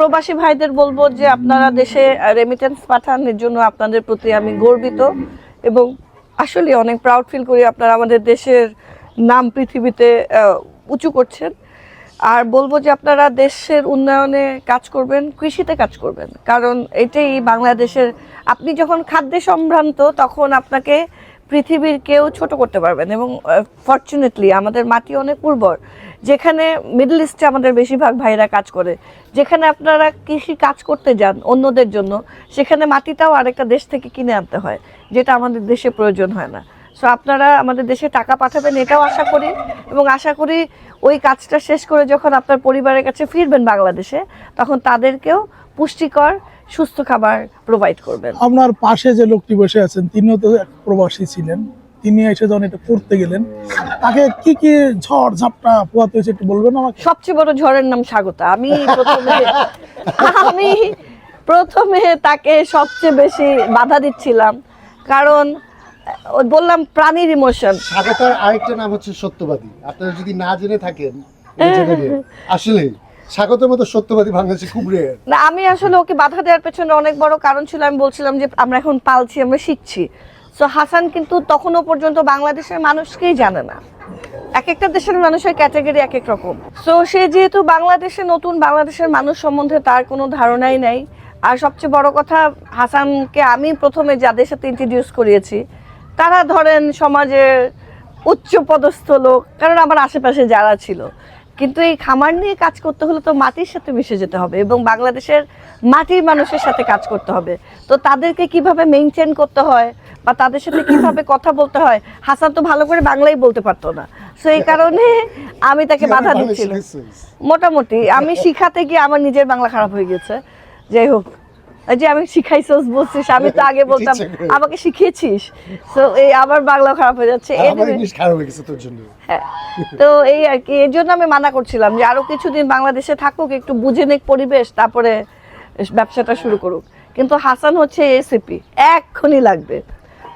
প্রবাসী ভাইদের বলবো যে আপনারা দেশে রেমিটেন্স পাঠানোর জন্য আপনাদের প্রতি আমি গর্বিত এবং আসলে অনেক প্রাউড ফিল করি। আপনারা আমাদের দেশের নাম পৃথিবীতে উঁচু করছেন। আর বলবো যে আপনারা দেশের উন্নয়নে কাজ করবেন, কৃষিতে কাজ করবেন, কারণ এটাই বাংলাদেশের। আপনি যখন খাদ্যে সম্ভ্রান্ত তখন আপনাকে পৃথিবীর কেউ ছোট করতে পারবেন। এবং ফরচুনেটলি আমাদের মাটি অনেক উর্বর, যেখানে মিডল ইস্টে আমাদের বেশিরভাগ ভাইরা কাজ করে, যেখানে আপনারা কৃষি কাজ করতে যান অন্যদের জন্য, সেখানে মাটিটাও আরেকটা দেশ থেকে কিনে আনতে হয়, যেটা আমাদের দেশে প্রয়োজন হয় না। সো আপনারা আমাদের দেশে টাকা পাঠাবেন এটাও আশা করি, এবং আশা করি ওই কাজটা শেষ করে যখন আপনার পরিবারের কাছে ফিরবেন বাংলাদেশে, তখন তাদেরকেও পুষ্টিকর সুস্থ খাবার প্রোভাইড করবেন। আপনার পাশে যে লোকটি বসে আছেন তিনিও তো এক প্রবাসী ছিলেন, তিনি এসে যখন এটা করতে গেলেন তাকে কি কি ঝড় ঝাপটা পোহাতে হয়েছে একটু বলবেন আমাকে? সবচেয়ে বড় ঝড়ের নাম স্বাগতা। আমি প্রথমে তাকে সবচেয়ে বেশি বাধা দিচ্ছিলাম, কারণ বললাম প্রাণীর ইমোশন। স্বাগতার আরেকটা নাম হচ্ছে সত্যবাদী। আপনারা যদি না জেনে থাকেন আসলে স্বাগতের মতো সত্যবাদী বাংলাদেশে খুব রেয়ার। না, আমি আসলে ওকে বাধা দেওয়ার পেছনে অনেক বড় কারণ ছিল। আমি বলছিলাম যে আমরা এখন পালছি, আমরা শিখছি। সো হাসান কিন্তু তখনও পর্যন্ত বাংলাদেশের মানুষকেই জানে না। এক একটা দেশের মানুষের ক্যাটাগরি এক এক রকম। সো সে যেহেতু বাংলাদেশে নতুন, বাংলাদেশের মানুষ সম্বন্ধে তার কোনো ধারণাই নাই। আর সবচেয়ে বড় কথা, হাসানকে আমি প্রথমে যাদের সাথে ইন্ট্রোডিউস করিয়েছি তারা ধরেন সমাজের উচ্চ পদস্থ লোক, কারণ আমার আশেপাশে যারা ছিল। কিন্তু এই খামার নিয়ে কাজ করতে হলে তো মাটির সাথে মিশে যেতে হবে এবং বাংলাদেশের মাটির মানুষের সাথে কাজ করতে হবে। তো তাদেরকে কিভাবে মেনটেন করতে হয় বা তাদের সাথে কিভাবে কথা বলতে হয়, হাসান তো ভালো করে বাংলাই বলতে পারতো না। সো এই কারণে আমি তাকে বাধা দিচ্ছিলাম। মোটামুটি আমি শিখাতে গিয়ে আমার নিজের বাংলা খারাপ হয়ে গেছে। যাই হোক, যে আমি শিখাইছস বলছিস, আমি তো আগে বলতাম আমাকে শিখিয়েছিস। সো এই আবার বাংলা খারাপ হয়ে যাচ্ছে। হ্যাঁ, তো এই আর কি, এর জন্য আমি মানা করছিলাম যে আরো কিছুদিন বাংলাদেশে থাকুক, একটু বুঝে নিক পরিবেশ, তারপরে ব্যবসাটা শুরু করুক। কিন্তু হাসান হচ্ছে এসিপি, এক্ষুনি লাগবে।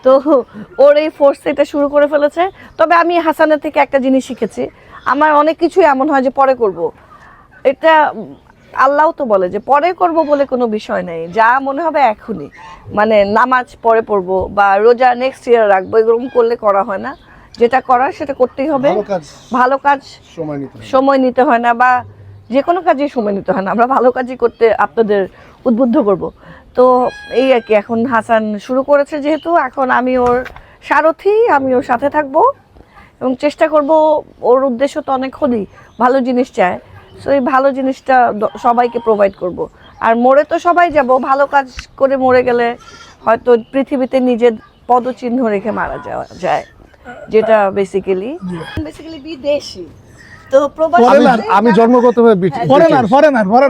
তো ওর এই ফোর্স এটা শুরু করে ফেলেছে। তবে আমি হাসানের থেকে একটা জিনিস শিখেছি, আমার অনেক কিছুই এমন হয় যে পরে করব। এটা আল্লাহ তো বলে যে পরে করব বলে কোনো বিষয় নেই, যা মনে হবে এখনই। মানে নামাজ পরে পড়বো বা রোজা নেক্সট ইয়ার রাখবো, এরকম করলে করা হয় না। যেটা করার সেটা করতেই হবে। ভালো কাজ সময় নিতে হয় না, বা যে কোনো কাজেই সময় নিতে হয় না। আমরা ভালো কাজই করতে আপনাদের উদ্বুদ্ধ করব। তো এই আর কি, এখন হাসান শুরু করেছে যেহেতু, এখন আমি ওর সারথি, আমি ওর সাথে থাকবো এবং চেষ্টা করব। ওর উদ্দেশ্য তো অনেক হলি ভালো জিনিস চায়। সো এই ভালো জিনিসটা সবাইকে প্রোভাইড করব। আর মরে তো সবাই যাব, ভালো কাজ করে মরে গেলে হয়তো পৃথিবীতে নিজের পদচিহ্ন রেখে মারা যাওয়া যায়, যেটা বেসিক্যালি বিদেশি। তো আমি জন্মগতভাবে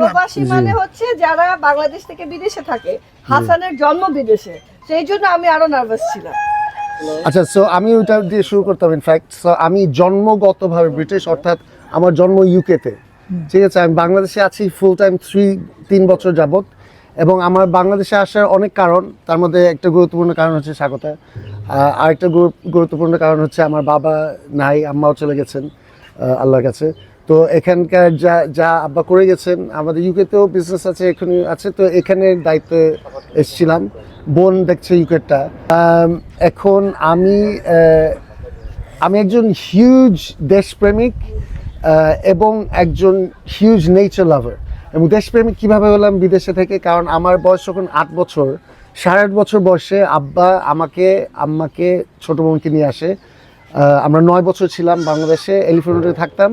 প্রবাসী মানে হচ্ছে যারা বাংলাদেশ থেকে বিদেশে থাকে। হাসানের জন্ম বিদেশে, সেই জন্য আমি আরো নার্ভাস ছিলাম। আচ্ছা, সো আমি ওইটা দিয়ে শুরু করতাম। ইনফ্যাক্ট আমি জন্মগতভাবে ব্রিটিশ, অর্থাৎ আমার জন্ম ইউকেতে। ঠিক আছে, আমি বাংলাদেশে আছি ফুল টাইম 3 বছর যাবত, এবং আমার বাংলাদেশে আসার অনেক কারণ। তার মধ্যে একটা গুরুত্বপূর্ণ কারণ হচ্ছে স্বাগতা, আরেকটা গুরুত্বপূর্ণ কারণ হচ্ছে আমার বাবা নাই, আম্মাও চলে গেছেন আল্লাহর কাছে। তো এখানকার যা আব্বা করে গেছেন, আমাদের ইউকেতেও বিজনেস আছে, এখানে আছে, তো এখানের দায়িত্বে এসেছিলাম। বোন দেখছে ইউকেটটা। এখন আমি একজন হিউজ দেশপ্রেমিক এবং একজন হিউজ নেচার লাভার। এবং দেশপ্রেমিক কীভাবে হলাম বিদেশে থেকে, কারণ আমার বয়স যখন 8 বছর, 8.5 বছর বয়সে আব্বা আম্মাকে ছোটো বোনকে নিয়ে আসে। আমরা 9 বছর ছিলাম বাংলাদেশে, এলিফ্যান্ট রোডে থাকতাম।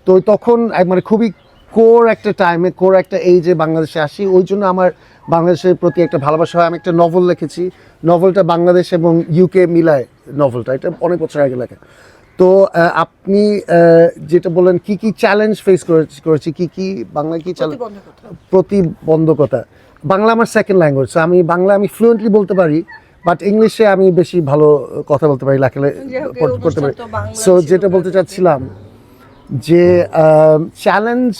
তো তখন মানে খুবই কোর একটা টাইমে, কোর একটা এইজে বাংলাদেশে আসি। ওই জন্য আমার বাংলাদেশের প্রতি একটা ভালোবাসা হয়। আমি একটা নভেল লিখেছি, নভেলটা বাংলাদেশ এবং ইউকে মিলায় নভেলটা, এটা অনেক বছর আগে লেখা। তো আপনি যেটা বললেন কি কি চ্যালেঞ্জ ফেস করেছি, কি বাংলায় কি চ্যালেঞ্জ? প্রতিবন্ধকতা। বাংলা আমার সেকেন্ড ল্যাঙ্গুয়েজ, আমি বাংলা আমি ফ্লুয়েন্টলি বলতে পারি, বাট ইংলিশে আমি বেশি ভালো কথা বলতে পারি, করতে পারি। সো যেটা বলতে চাচ্ছিলাম যে চ্যালেঞ্জ,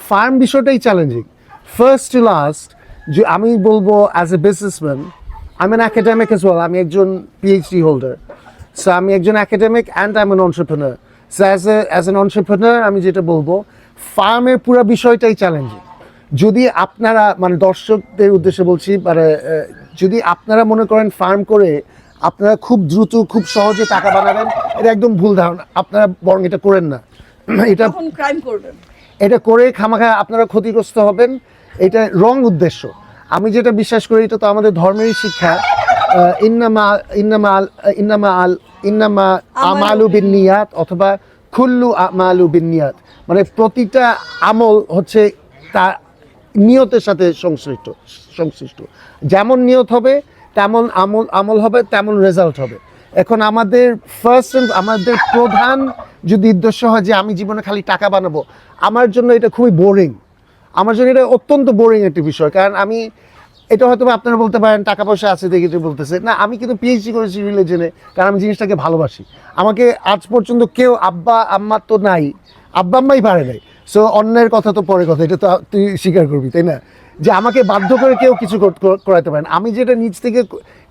ফার্ম বিষয়টাই চ্যালেঞ্জিং ফার্স্ট টু লাস্ট। যে আমি বলবো as a businessman, I am an academic as well, আমি একজন PhD হোল্ডার। সো আমি একজন academic and I am an entrepreneur. So as an entrepreneur আমি যেটা বলবো, ফার্মের পুরো বিষয়টাই চ্যালেঞ্জিং। যদি আপনারা মানে দর্শকদের উদ্দেশ্যে বলছি মানে যদি আপনারা মনে করেন ফার্ম করে আপনারা খুব দ্রুত খুব সহজে টাকা বানাবেন, এটা একদম ভুল ধারণা। আপনারা বরং এটা করেন না। এটা তখন ক্রাইম করবেন। এটা করে খামাখা আপনারা ক্ষতিগ্রস্ত হবেন, এটা রং উদ্দেশ্য। আমি যেটা বিশ্বাস করি, এটা তো আমাদের ধর্মেরই শিক্ষা, ইন্নামা ইন্নামা ইন্নামা আল ইন্নামা আমালু বিন্নিয়াত অথবা কুল্লু আমালু বিন্নিয়াত, মানে প্রতিটা আমল হচ্ছে তার নিয়তের সাথে সংশ্লিষ্ট। যেমন নিয়ত হবে তেমন আমল হবে, তেমন রেজাল্ট হবে। এখন আমাদের আমাদের প্রধান যদি উদ্দেশ্য হয় যে আমি জীবনে খালি টাকা বানাবো, আমার জন্য এটা খুবই বোরিং। আমার জন্য এটা অত্যন্ত বোরিং একটি বিষয়। কারণ আমি এটা হয়তো আপনারা বলতে পারেন টাকা পয়সা আছে দেখে যে বলতেছে না, আমি কিন্তু পিএইচডি করেছি রিলিজনে, কারণ আমি জিনিসটাকে ভালোবাসি। আমাকে আজ পর্যন্ত কেউ আব্বা আম্মা তো নাই, আব্বা আম্মাই পারে নাই, সো অন্যের কথা তো পরে কথা, এটা তো তুই স্বীকার করবি তাই না, যে আমাকে বাধ্য করে কেউ কিছু করাতে পারেন। আমি যেটা নিজ থেকে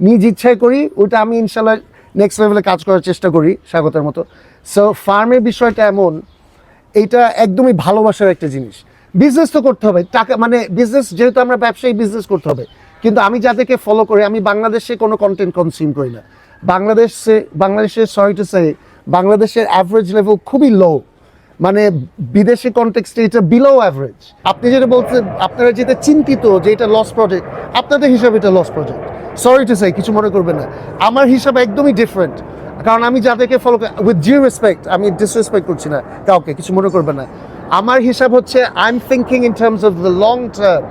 নিজ ইচ্ছায় করি ওটা আমি ইনশাল্লাহ নেক্সট লেভেলে কাজ করার চেষ্টা করি স্বাগতের মতো। সো ফার্মের বিষয়টা এমন, এইটা একদমই ভালোবাসার একটা জিনিস। বিজনেস তো করতে হবে, টাকা মানে বিজনেস, যেহেতু আমরা ব্যবসায়ী বিজনেস করতে হবে। কিন্তু আমি যাদেরকে ফলো করি, আমি বাংলাদেশে কোনো কন্টেন্ট কনজিউম করি না। বাংলাদেশের সরি টু সে, বাংলাদেশের অ্যাভারেজ লেভেল খুবই লো, মানে বিদেশি কনটেক্সটে এটা বিলো অ্যাভারেজ। আপনি যেটা বলছেন, আপনারা যেটা চিন্তিত যে এটা লস প্রজেক্ট, আপনাদের হিসাবে এটা loss project, sorry to say, কিছু মনে করবেন না। আমার হিসাবে একদমই ডিফারেন্ট, কারণ আমি যাদেরকে ফলো করি, উইথ ডিউ রেসপেক্ট, আমি ডিসরেসপেক্ট করছি না কাউকে, কিছু মনে করবেন না। আমার হিসাব হচ্ছে I am thinking in terms of the long term.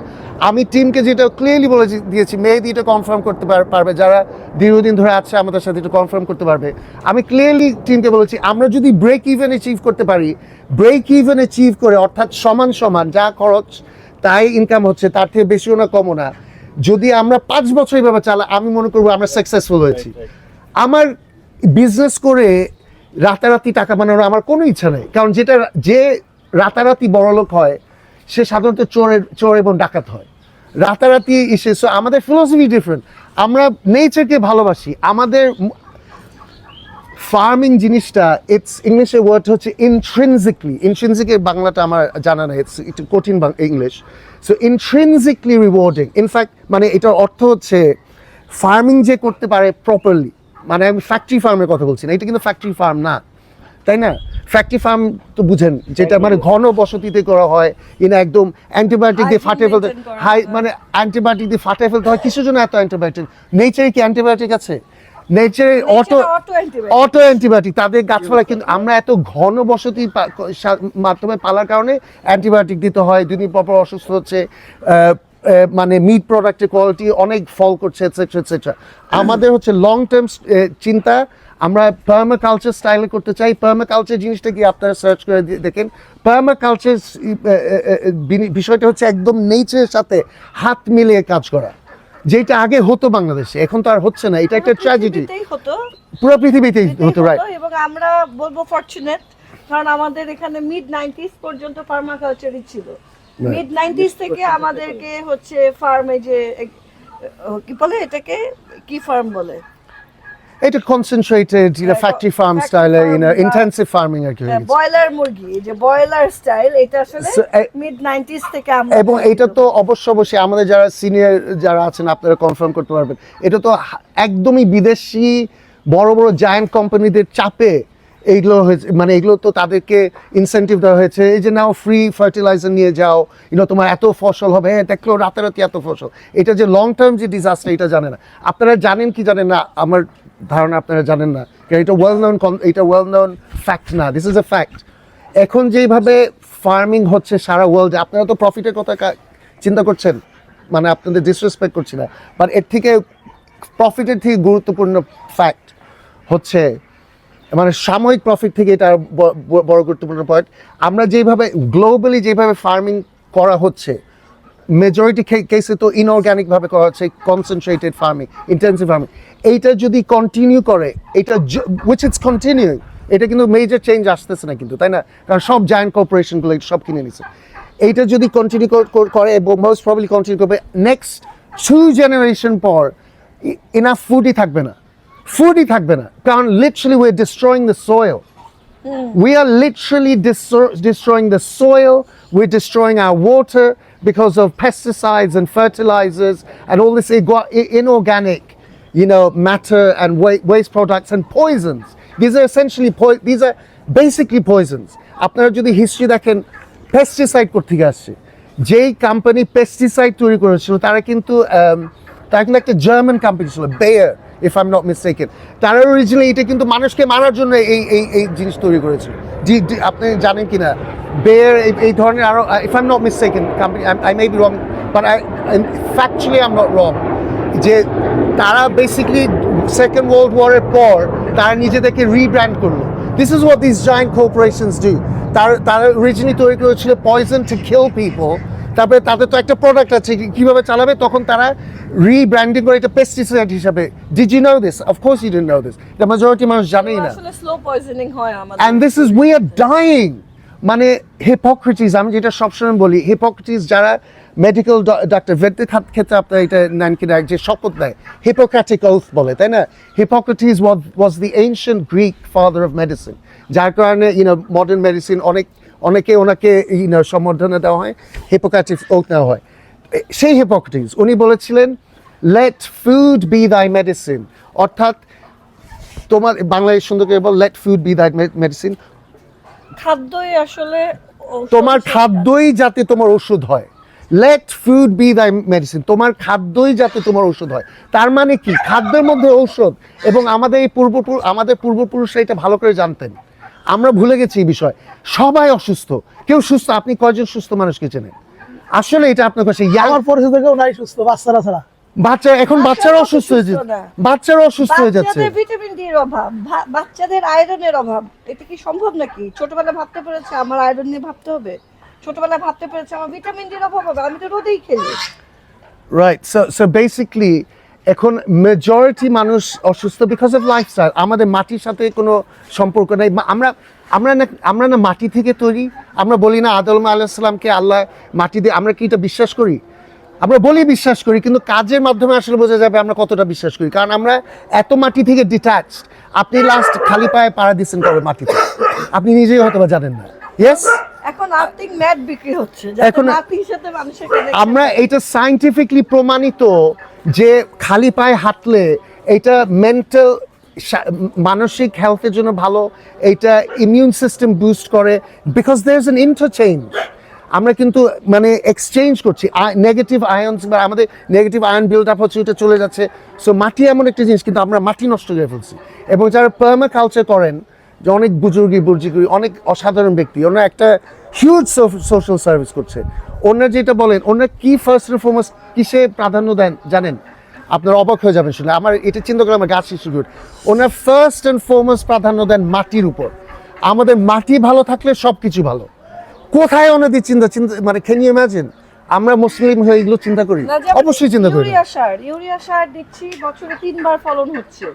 আমি টিমকে যেটা ক্লিয়ারলি বলে দিয়েছি, মেহেদি এটা কনফার্ম করতে পারবে, যারা দীর্ঘদিন ধরে আছে আমাদের সাথে এটা কনফার্ম করতে পারবে। আমি ক্লিয়ারলি টিমকে বলেছি, আমরা যদি ব্রেক ইভেন অ্যাচিভ করতে পারি, ব্রেক ইভেন অ্যাচিভ করে, অর্থাৎ সমান সমান যা খরচ তাই ইনকাম হচ্ছে, তার থেকে বেশিও না কমও না, যদি আমরা 5 বছর এইভাবে চালাই, আমি মনে করবো আমরা সাকসেসফুল হয়েছি। আমার বিজনেস করে রাতারাতি টাকা বানানোর আমার কোনো ইচ্ছা নেই, কারণ যে রাতারাতি বড়লোক হয় সে সাধারণত চোর এবং ডাকাত হয় রাতারাতি এসে। সো আমাদের ফিলোসফি ডিফারেন্ট, আমরা নেচারকে ভালোবাসি। আমাদের ফার্মিং জিনিসটা, ইটস ইংলিশের ওয়ার্ড হচ্ছে ইন্ট্রিনজিকলি বাংলাটা আমার জানা নেই, ইটস একটু কঠিন ইংলিশ। সো ইন্ট্রিনজিকলি রিওয়ার্ডিং, ইনফ্যাক্ট মানে এটার অর্থ হচ্ছে ফার্মিং যে করতে পারে প্রপারলি, মানে আমি ফ্যাক্টরি ফার্মের কথা বলছি না, এটা কিন্তু ফ্যাক্টরি ফার্ম না, তাই না? ফ্যাক্টরি ফার্ম তো বুঝেন, যেটা মানে ঘন বসতিতে করা হয়, একদম অ্যান্টিবায়োটিক দিয়ে ফাটিয়ে ফেলতে মানে অ্যান্টিবায়োটিক দিয়ে ফাটিয়ে ফেলতে হয়। কিসের জন্য এত অ্যান্টিবায়োটিক? নেচারে কি অ্যান্টিবায়োটিক আছে? নেচারে অটো অ্যান্টিবায়োটিক, তাদের গাছপালা। কিন্তু আমরা এত ঘন বসতি মাধ্যমে পালার কারণে অ্যান্টিবায়োটিক দিতে হয়, দুদিন পর অসুস্থ হচ্ছে, মানে মিট প্রোডাক্টের কোয়ালিটি অনেক ফল করছে, এটসেট্রা এটসেট্রা। আমাদের হচ্ছে লং টার্ম চিন্তা, আমরা পার্মাকালচার স্টাইলে করতে চাই। পার্মাকালচার জিনিসটা কি আপনারা সার্চ করে দেখেন। পার্মাকালচার বিষয়টা হচ্ছে একদম নেচারের সাথে হাত মিলিয়ে কাজ করা, যেটা আগে হতো বাংলাদেশে, এখন তো আর হচ্ছে না। এটা একটা ট্র্যাজেডি, পুরো পৃথিবীতেই হতো, রাইট? এবং আমরা বলবো ফরচুনেট, কারণ আমাদের এখানে মিড 90s পর্যন্ত ফার্মাকালচারই ছিল। মিড 90s থেকে আমাদেরকে হচ্ছে ফার্মে যে কি বলে, এটাকে কি ফার্ম বলে, এটা কনসেন্ট্রেটেড ফ্যাক্টরি ফার্ম স্টাইলে ইন্টেন্সিভ ফার্মিং আর কি, বয়লার মুরগি, এই যে বয়লার স্টাইল, এটা আসলে মিড 90s থেকে আমরা। এবং এটা তো অবশ্যই আমাদের যারা সিনিয়র যারা আছেন আপনারা কনফার্ম করতে পারবেন, এটা তো একদমই বিদেশি বড় বড় জায়ান্ট কোম্পানিদের চাপে এইগুলো হয়েছে। মানে এগুলো তো তাদেরকে ইনসেন্টিভ দেওয়া হয়েছে, এই যে নাও ফ্রি ফার্টিলাইজার নিয়ে যাও, তোমার এত ফসল হবে, দেখলো রাতারাতি এত ফসল। এটা যে লং টার্ম যে ডিজাস্টার, এটা জানে না। আপনারা জানেন কি জানেন না, আমার ধারণা আপনারা জানেন না, কারণ এটা ওয়েল নোন ফ্যাক্ট না, দিস ইজ এ ফ্যাক্ট। এখন যেভাবে ফার্মিং হচ্ছে সারা ওয়ার্ল্ডে, আপনারা তো প্রফিটের কথা চিন্তা করছেন, মানে আপনাদের ডিসরেসপেক্ট করছি না, বাট এর থেকে প্রফিটের থেকে গুরুত্বপূর্ণ ফ্যাক্ট হচ্ছে, মানে সাময়িক প্রফিট থেকে এটা বড় গুরুত্বপূর্ণ পয়েন্ট, আমরা যেভাবে গ্লোবালি যেভাবে ফার্মিং করা হচ্ছে, মেজরিটি কেসে তো ইনঅর্গ্যানিকভাবে করা হচ্ছে, কনসেন্ট্রেটেড ফার্মিং, ইন্টেন্সিভ ফার্মিং। এইটা যদি কন্টিনিউ করে, এটা উইচ ইটস কন্টিনিউইং, এটা কিন্তু মেজর চেঞ্জ আসতেছে না কিন্তু, তাই না? কারণ সব জায়ান্ট কর্পোরেশনগুলো সব কিনে নিচ্ছে। এইটা যদি কন্টিনিউ করে, এবং মোস্ট প্রবাবলি কন্টিনিউ করবে, নেক্সট 2 জেনারেশন পর ইনাফ ফুডই থাকবে না, কারণ literally we are destroying the soil. We are literally destroying the soil, we're destroying our water, because of pesticides and fertilizers and all this inorganic, matter and waste products and poisons. These are essentially these are basically poisons. আপনারা যদি history দেখেন, pesticide কোথেকে আসছে? যেই company pesticide তৈরি করেছিল তারা কিন্তু একটা জার্মান কোম্পানি ছিল, Bayer, if I am not mistaken. তারা অরিজিনালি এটা কিন্তু মানুষকে মারার জন্য এই জিনিস তৈরি করেছিল। আপনি জানেন কি না, বেয়ার এই ধরনের আরো, if I am not mistaken company, I may be wrong, but factually I am not wrong, যে তারা বেসিক্যালি সেকেন্ড ওয়ার্ল্ড ওয়ারের পর তারা নিজেদেরকে রিব্র্যান্ড করলো। This is what this giant corporations do. তারা অরিজিনালি তৈরি করেছিল পয়জন টু কিল পিপল, তারপরে তাদের তো একটা প্রোডাক্ট আছে কিভাবে চালাবে, তখন তারা রিব্র্যান্ডিং করে এটা পেস্টিসাইড হিসাবে। Did you know this? Of course you didn't know this. The majority মানুষ জানেই না। আসলে স্লো পয়জনিং হয় আমাদের। And this is we are dying. মানে হিপোক্রেটিস, আমি যেটা সবসময় বলি, হিপোক্রেটিস যারা মেডিকেল ডাক্তার, ভেটের ক্ষেত্রে আপনারা এটা নেন কিনা, যে শপথ নেয়, হিপোক্রেটিক ওথ বলে, তাই না? Hippocrates was the ancient Greek father of medicine, যার কারণে মডার্ন মেডিসিন অনেকে ওনাকে সম্বর্ধনা দেওয়া হয়, হিপোক্রেটিক ওথ নেওয়া হয়। সেই হিপোক্রেটিস উনি বলেছিলেন, লেট ফুড বি দাই মেডিসিন, অর্থাৎ তোমার বাংলায় সুন্দর করে বল, লেট ফুড বি দাই মেডিসিন, খাদ্যই আসলে তোমার খাদ্যই যাতে তোমার ওষুধ হয়। লেট ফুড বি দাই মেডিসিন, তোমার খাদ্যই যাতে তোমার ওষুধ হয়। তার মানে কি, খাদ্যের মধ্যে ঔষধ। এবং আমাদের পূর্বপুরুষরা এটা ভালো করে জানতেন। আমরা ভুলে গেছি এই বিষয়। সবাই অসুস্থ, কেউ সুস্থ। আপনি কয়জন সুস্থ মানুষকে চেনেন? আসলে এটা আপনার কাছে আমার পরিচিত কেউ নাই সুস্থ, বাচ্চারা ছাড়া। বাচ্চারা অসুস্থ হয়ে যাচ্ছে, বাচ্চারা অসুস্থ হয়ে যাচ্ছে। বাচ্চাদের ভিটামিন ডি এর অভাব, বাচ্চাদের আয়রনের অভাব, এটা কি সম্ভব নাকি? ছোটবেলায় ভাবতে পেরেছে আমার আয়রন নিয়ে ভাবতে হবে, ছোটবেলায় ভাবতে পেরেছে আমার ভিটামিন ডি এর অভাব হবে, আমি তো রোদেই খেলি। রাইট, সো বেসিক্যালি এখন মেজরিটি মানুষ অসুস্থ বিকজ অফ লাইফস্টাইল। আমাদের মাটির সাথে কোনো সম্পর্ক নেই। আমরা না মাটি থেকে তৈরি। আমরা বলি না আদম আলাইহিস সালামকে আল্লাহ মাটি দিয়ে, আমরা কি এটা বিশ্বাস করি? আমরা বলি বিশ্বাস করি, কিন্তু কাজের মাধ্যমে আসলে বোঝা যাবে আমরা কতটা বিশ্বাস করি, কারণ আমরা এত মাটি থেকে ডিট্যাচড। আপনি লাস্ট খালি পায়ে পাড়া দিচ্ছেন কবে মাটিতে? আপনি নিজেই হয়তো বা জানেন না। ইয়েস, এখন আর্থিক ম্যাট বিক্রি হচ্ছে, এখন মাটির সাথে মানুষের connection। আমরা এটা সায়েন্টিফিকলি প্রমাণিত যে খালি পায়ে হাঁটলে এটা মেন্টাল, মানসিক হেলথের জন্য ভালো, এটা ইমিউন সিস্টেম বুস্ট করে, because there is an interchange. আমরা কিন্তু এক্সচেঞ্জ করছি নেগেটিভ আয়নস, বা আমাদের নেগেটিভ আয়ন বিল্ড আপ হচ্ছে, এটা চলে যাচ্ছে। সো মাটি এমন একটা জিনিস, কিন্তু আমরা মাটি নষ্ট করে ফেলছি। এবং যারা পার্মা কালচার করেন, যে অনেক বুজুর্গি অনেক অসাধারণ ব্যক্তি, ওনারা একটা হিউজ সোশ্যাল সার্ভিস করছে। ওনারা যেটা বলেন, ওনারা কি ফার্স্ট এন্ড ফরমোস্ট কিসে প্রাধান্য দেন জানেন? আপনারা অবাক হয়ে যাবেন শুনে। আমার এটা চিন্তা করে আমার গাছ ইনস্টিটিউট, ওনারা ফার্স্ট অ্যান্ড ফরমোস্ট প্রাধান্য দেন মাটির উপর। আমাদের মাটি ভালো থাকলে সব কিছু ভালো। কোথায় ওনাদের চিন্তা ক্যান ইউ ইমাজিন? আমরা মুসলিম হয়ে এগুলো চিন্তা করি? অবশ্যই চিন্তা করি। ইউরিয়া সার দিচ্ছি, বছরে 3 বার ফলন হচ্ছে,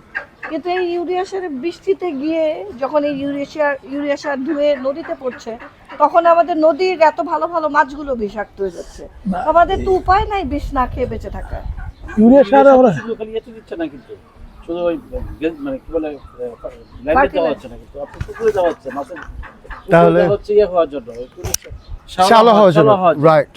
কিন্তু এই ইউরিয়া সারে বৃষ্টিতে গিয়ে যখন এই ইউরিয়া সার ধুয়ে নদীতে পড়ছে, তখন আমাদের নদীর এত ভালো ভালো মাছগুলো বিষাক্ত হয়ে যাচ্ছে। আমাদের তো উপায় নাই বিষ না খেয়ে বেঁচে থাকার। ইউরিয়া সার আমরা খালি এতে দিচ্ছে না, কিন্তু শুধু ওই কি বলে ল্যান্ডে দেওয়া হচ্ছে না, কিন্তু আপনি পুকুরে দেওয়া হচ্ছে, মাছের তাহলে হচ্ছে ইয়ে হওয়ার জন্য, শালা হওয়ার জন্য। রাইট,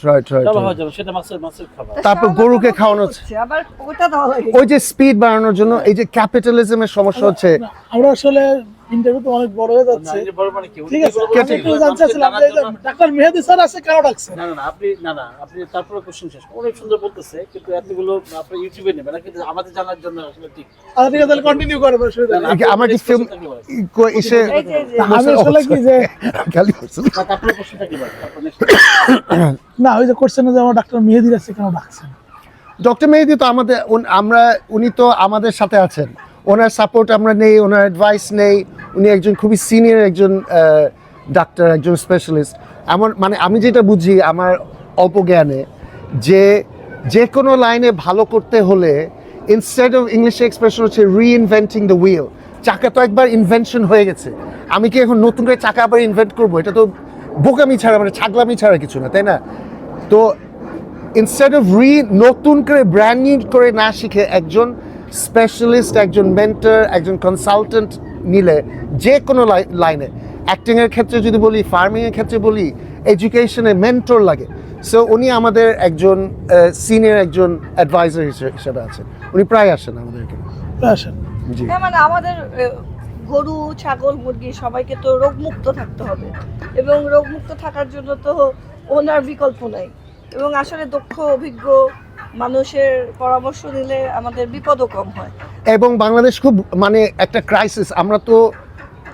শালা হওয়ার জন্য, সেটা মাছের খাবার। তারপর গরুকে খাওয়ানো হচ্ছে, আবার ওটা দেওয়া লাগে ওই যে স্পিড বাড়ানোর জন্য। এই যে ক্যাপিটালিজমের সমস্যা হচ্ছে। আমরা আসলে ইন্টারভিউ তো অনেক বড় হয়ে যাচ্ছে। ঠিক আছে, আমি একটু জানতে চাচ্ছিলাম যে ডাক্তার মেহেদী স্যার আছে কেন ডাকছেন? আপনি তারপরে কোশ্চেন শেষ। অনেক সুন্দর বলতেছে, কিন্তু এতগুলো আপনি ইউটিউবে নেবেন না, কিন্তু আমাদের জানার জন্য আসলে ঠিক। আচ্ছা ঠিক আছে, তাহলে কন্টিনিউ করব। আমার কি ফিল্ম এসে আমি আসলে কি যে খালি তারপরে কোশ্চেনটা কি বলেন, তারপরে next না, ওই যে কোশ্চেন যে আমার ডাক্তার মেহেদী আছে কেন ডাকছেন? ডক্টর মেহেদী তো উনি তো আমাদের সাথে আছেন। ওনার সাপোর্ট আমরা নেই, ওনার অ্যাডভাইস নেই। উনি একজন খুবই সিনিয়র একজন ডাক্তার, একজন স্পেশালিস্ট। আমি যেটা বুঝি আমার অল্প জ্ঞানে, যে কোনো লাইনে ভালো করতে হলে, ইনস্টেড অফ ইংলিশে এক্সপ্রেশন হচ্ছে রিইনভেন্টিং দ্য হুইল। চাকা তো একবার ইনভেনশন হয়ে গেছে, আমি কি এখন নতুন করে চাকা আবার ইনভেন্ট করবো? এটা তো বোকামি ছাড়া, ছাগলামি ছাড়া কিছু না, তাই না? তো ইনস্টেড অফ নতুন করে ব্র্যান্ড নিউ করে না শিখে, একজন স্পেশালিস্ট, একজন মেন্টর, একজন কনসালটেন্ট নিলে যে কোনো লাইনে, অ্যাক্টিংয়ের ক্ষেত্রে যদি বলি, ফার্মিংয়ের ক্ষেত্রে বলি, এডুকেশনে মেন্টর লাগে। সো উনি আমাদের একজন সিনিয়র একজন অ্যাডভাইজার হিসেবে আছেন, উনি প্রায় আসেন আমাদের এখানে। আসেন। জি হ্যাঁ, মানে আমাদের গরু ছাগল মুরগি সবাইকে তো রোগমুক্ত থাকতে হবে, এবং রোগমুক্ত থাকার জন্য তো ওনার বিকল্প নাই, এবং আসলে দক্ষ অভিজ্ঞ মানুষের পরামর্শ নিলে আমাদের বিপদও কম হয়। এবং বাংলাদেশ খুব মানে একটা ক্রাইসিস, আমরা তো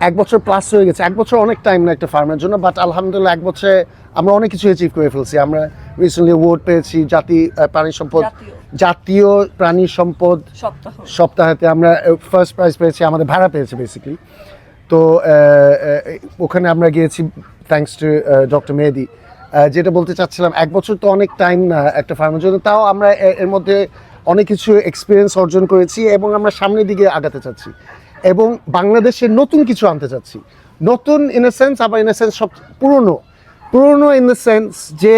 1 বছর প্লাস হয়ে গেছে, 1 বছর অনেক টাইম না একটা ফার্মের জন্য, বাট আলহামদুলিল্লাহ 1 বছরে আমরা অনেক কিছু অ্যাচিভ করে ফেলছি। আমরা রিসেন্টলি অ্যাওয়ার্ড পেয়েছি প্রাণী সম্পদ জাতীয় প্রাণী সম্পদ সপ্তাহেতে আমরা ফার্স্ট প্রাইজ পেয়েছি, আমাদের ভাড়া পেয়েছে বেসিক্যালি। তো ওখানে আমরা গিয়েছি থ্যাঙ্কস টু ডক্টর মেহেদি। যেটা বলতে চাচ্ছিলাম, 1 বছর তো অনেক টাইম না একটা ফার্মের জন্য, তাও আমরা এর মধ্যে অনেক কিছু এক্সপিরিয়েন্স অর্জন করেছি এবং আমরা সামনের দিকে আগাতে চাচ্ছি এবং বাংলাদেশে নতুন কিছু আনতে চাচ্ছি। নতুন ইন এ সেন্স, আবার ইন এ সেন্স সব পুরনো ইন দ্য সেন্স যে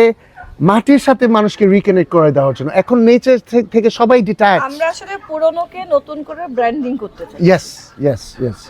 মাটির সাথে মানুষকে রিকানেক্ট করে দেওয়ার জন্য। এখন নেচার থেকে সবাই ডিট্যাচ। আমরা আসলে পুরনোকে নতুন করে ব্র্যান্ডিং করতে চাই। Yes yes yes